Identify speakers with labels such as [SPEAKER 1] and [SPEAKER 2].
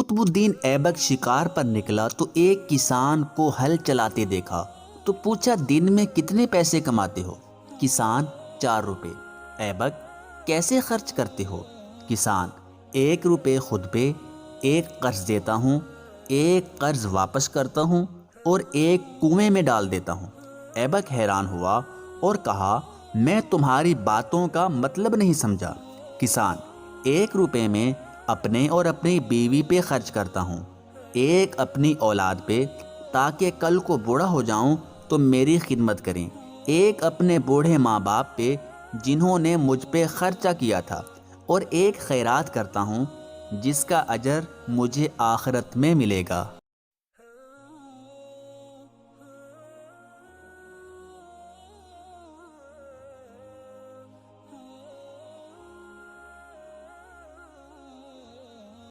[SPEAKER 1] قطب الدین ایبک شکار پر نکلا تو ایک کسان کو ہل چلاتے دیکھا تو پوچھا دن میں کتنے پیسے کماتے ہو؟ کسان 4 روپے۔ ایبک کیسے خرچ کرتے ہو؟ کسان 1 روپے خود پہ، 1 قرض دیتا ہوں، 1 قرض واپس کرتا ہوں اور 1 کنویں میں ڈال دیتا ہوں۔ ایبک حیران ہوا اور کہا میں تمہاری باتوں کا مطلب نہیں سمجھا۔ کسان 1 روپے میں اپنے اور اپنی بیوی پہ خرچ کرتا ہوں، 1 اپنی اولاد پہ تاکہ کل کو بوڑھا ہو جاؤں تو میری خدمت کریں، 1 اپنے بوڑھے ماں باپ پہ جنہوں نے مجھ پہ خرچہ کیا تھا، اور 1 خیرات کرتا ہوں جس کا اجر مجھے آخرت میں ملے گا۔